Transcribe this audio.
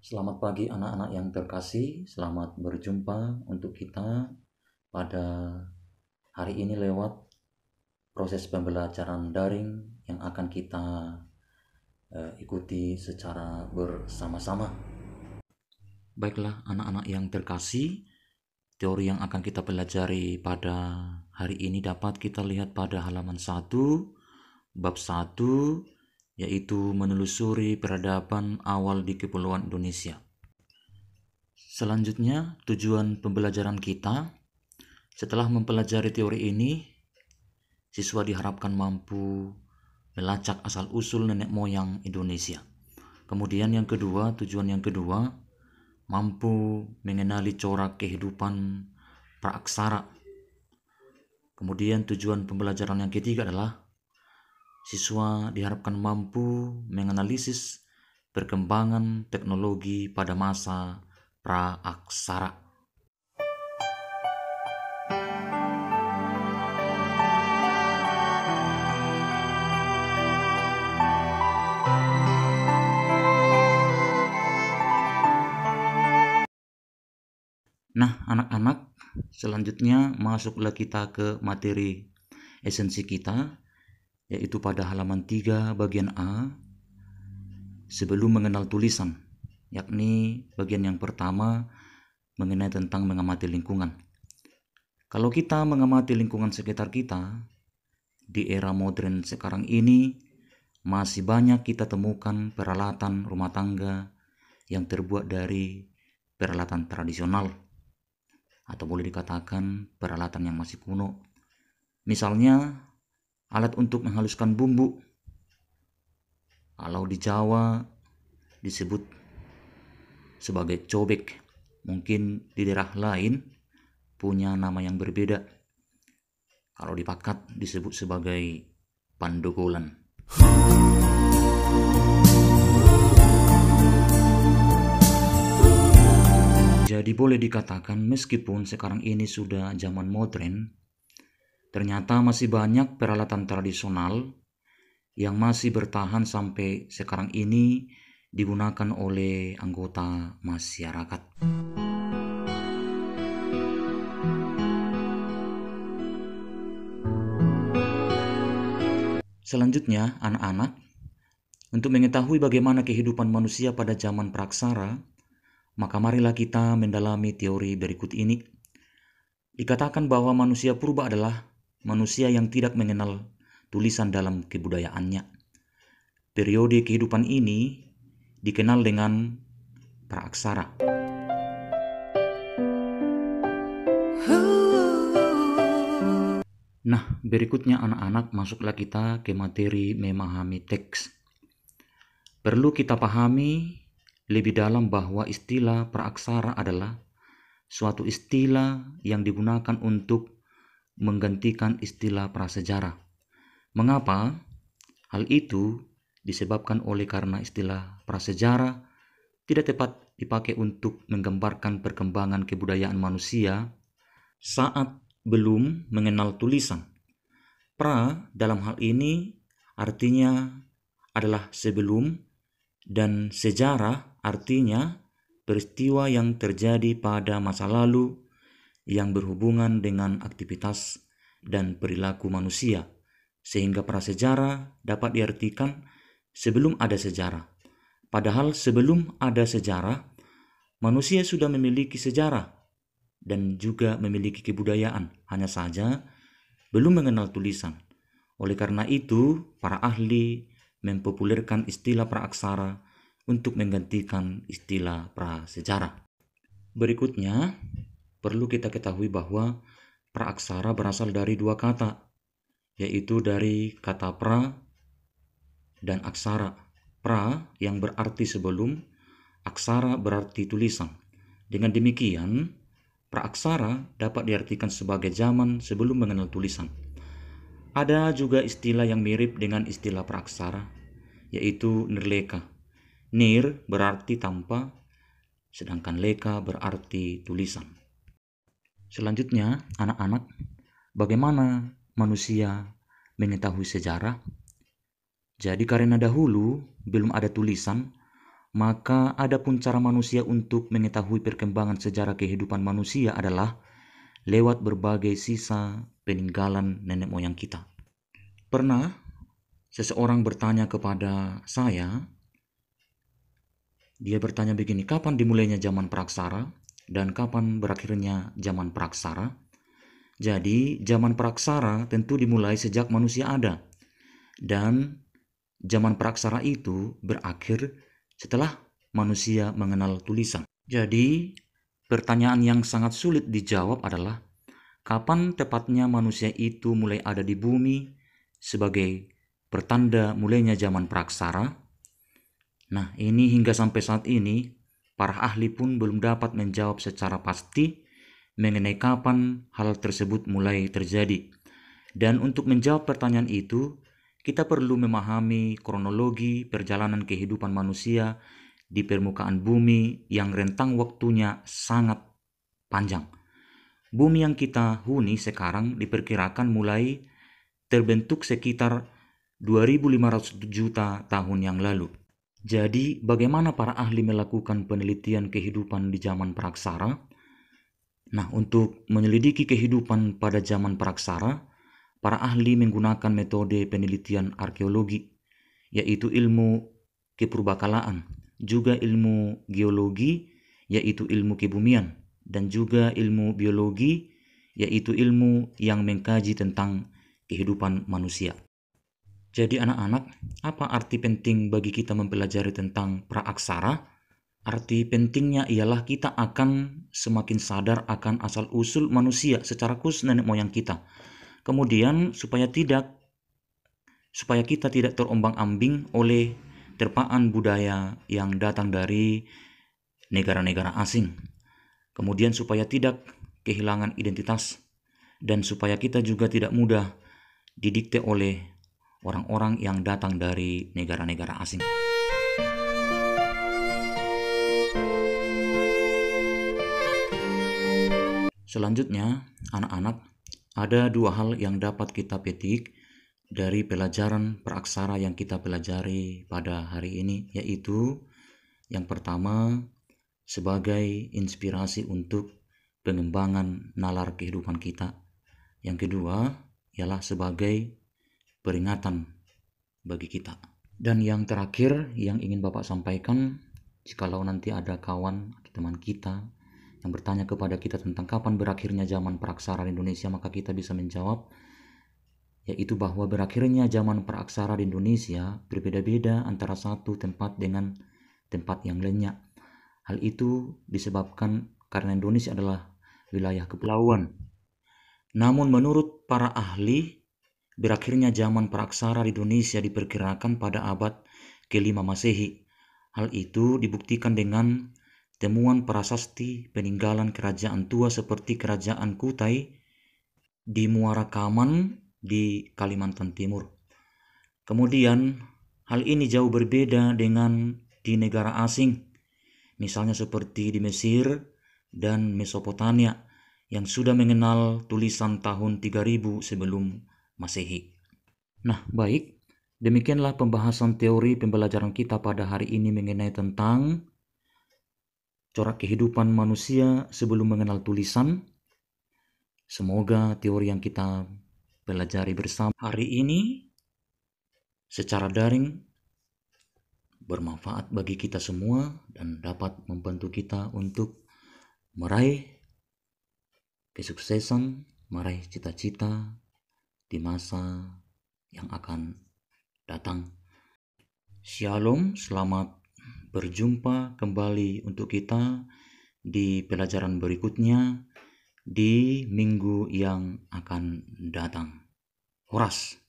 Selamat pagi anak-anak yang terkasih, selamat berjumpa untuk kita pada hari ini lewat proses pembelajaran daring yang akan kita ikuti secara bersama-sama. Baiklah anak-anak yang terkasih, teori yang akan kita pelajari pada hari ini dapat kita lihat pada halaman 1, bab 1, yaitu menelusuri peradaban awal di Kepulauan Indonesia. Selanjutnya, tujuan pembelajaran kita setelah mempelajari teori ini, siswa diharapkan mampu melacak asal-usul nenek moyang Indonesia. Kemudian tujuan yang kedua, mampu mengenali corak kehidupan praaksara. Kemudian tujuan pembelajaran yang ketiga adalah siswa diharapkan mampu menganalisis perkembangan teknologi pada masa praaksara. Nah, anak-anak, selanjutnya masuklah kita ke materi esensi kita, yaitu pada halaman 3 bagian A, sebelum mengenal tulisan, yakni bagian yang pertama mengenai tentang mengamati lingkungan. Kalau kita mengamati lingkungan sekitar kita, di era modern sekarang ini, masih banyak kita temukan peralatan rumah tangga yang terbuat dari peralatan tradisional, atau boleh dikatakan peralatan yang masih kuno. Misalnya, alat untuk menghaluskan bumbu. Kalau di Jawa disebut sebagai cobek, mungkin di daerah lain punya nama yang berbeda. Kalau di Pakat disebut sebagai pandogolan. Jadi boleh dikatakan meskipun sekarang ini sudah zaman modern, ternyata masih banyak peralatan tradisional yang masih bertahan sampai sekarang ini digunakan oleh anggota masyarakat. Selanjutnya, anak-anak, untuk mengetahui bagaimana kehidupan manusia pada zaman praksara, maka marilah kita mendalami teori berikut ini. Dikatakan bahwa manusia purba adalah manusia yang tidak mengenal tulisan dalam kebudayaannya. Periode kehidupan ini dikenal dengan praaksara. Nah, berikutnya anak-anak masuklah kita ke materi memahami teks. Perlu kita pahami lebih dalam bahwa istilah praaksara adalah suatu istilah yang digunakan untuk menggantikan istilah prasejarah. Mengapa? Hal itu disebabkan oleh karena istilah prasejarah tidak tepat dipakai untuk menggambarkan perkembangan kebudayaan manusia saat belum mengenal tulisan. Pra dalam hal ini artinya adalah sebelum, dan sejarah artinya peristiwa yang terjadi pada masa lalu yang berhubungan dengan aktivitas dan perilaku manusia, sehingga prasejarah dapat diartikan sebelum ada sejarah. Padahal sebelum ada sejarah, manusia sudah memiliki sejarah dan juga memiliki kebudayaan, hanya saja belum mengenal tulisan. Oleh karena itu, para ahli mempopulerkan istilah praaksara untuk menggantikan istilah prasejarah. Berikutnya, perlu kita ketahui bahwa praaksara berasal dari dua kata, yaitu dari kata pra dan aksara. Pra yang berarti sebelum, aksara berarti tulisan. Dengan demikian, praaksara dapat diartikan sebagai zaman sebelum mengenal tulisan. Ada juga istilah yang mirip dengan istilah praaksara, yaitu nirleka. Nir berarti tanpa, sedangkan leka berarti tulisan. Selanjutnya, anak-anak, bagaimana manusia mengetahui sejarah? Jadi karena dahulu belum ada tulisan, Maka ada pun cara manusia untuk mengetahui perkembangan sejarah kehidupan manusia adalah lewat berbagai sisa peninggalan nenek moyang kita. Pernah seseorang bertanya kepada saya, dia bertanya begini, kapan dimulainya zaman praksara dan kapan berakhirnya zaman praksara? Jadi zaman praksara tentu dimulai sejak manusia ada, dan zaman praksara itu berakhir setelah manusia mengenal tulisan. Jadi pertanyaan yang sangat sulit dijawab adalah kapan tepatnya manusia itu mulai ada di bumi sebagai pertanda mulainya zaman praksara. Nah, ini hingga sampai saat ini para ahli pun belum dapat menjawab secara pasti mengenai kapan hal tersebut mulai terjadi. Dan untuk menjawab pertanyaan itu, kita perlu memahami kronologi perjalanan kehidupan manusia di permukaan bumi yang rentang waktunya sangat panjang. Bumi yang kita huni sekarang diperkirakan mulai terbentuk sekitar 2.500 juta tahun yang lalu. Jadi, bagaimana para ahli melakukan penelitian kehidupan di zaman praksara? Nah, untuk menyelidiki kehidupan pada zaman praksara, para ahli menggunakan metode penelitian arkeologi, yaitu ilmu kepurbakalaan, juga ilmu geologi, yaitu ilmu kebumian, dan juga ilmu biologi, yaitu ilmu yang mengkaji tentang kehidupan manusia. Jadi anak-anak, apa arti penting bagi kita mempelajari tentang praaksara? Arti pentingnya ialah kita akan semakin sadar akan asal-usul manusia secara khusus nenek moyang kita. Kemudian supaya kita tidak terombang-ambing oleh terpaan budaya yang datang dari negara-negara asing. Kemudian supaya tidak kehilangan identitas, dan supaya kita juga tidak mudah didikte oleh orang-orang yang datang dari negara-negara asing. Selanjutnya, anak-anak, ada dua hal yang dapat kita petik dari pelajaran praaksara yang kita pelajari pada hari ini, yaitu yang pertama, sebagai inspirasi untuk pengembangan nalar kehidupan kita. Yang kedua, ialah sebagai peringatan bagi kita. Dan yang terakhir yang ingin Bapak sampaikan, jikalau nanti ada kawan atau teman kita yang bertanya kepada kita tentang kapan berakhirnya zaman praaksara di Indonesia, maka kita bisa menjawab, yaitu bahwa berakhirnya zaman praaksara di Indonesia berbeda-beda antara satu tempat dengan tempat yang lainnya. Hal itu disebabkan karena Indonesia adalah wilayah kepulauan. Namun menurut para ahli, berakhirnya zaman praaksara di Indonesia diperkirakan pada abad ke-5 Masehi. Hal itu dibuktikan dengan temuan prasasti peninggalan kerajaan tua seperti Kerajaan Kutai di Muara Kaman di Kalimantan Timur. Kemudian hal ini jauh berbeda dengan di negara asing, misalnya seperti di Mesir dan Mesopotamia yang sudah mengenal tulisan tahun 3000 sebelum Masehi. Nah, baik, demikianlah pembahasan teori pembelajaran kita pada hari ini mengenai tentang corak kehidupan manusia sebelum mengenal tulisan. Semoga teori yang kita pelajari bersama hari ini secara daring bermanfaat bagi kita semua dan dapat membantu kita untuk meraih kesuksesan, meraih cita-cita di masa yang akan datang. Shalom, selamat berjumpa kembali untuk kita di pelajaran berikutnya di minggu yang akan datang. Horas.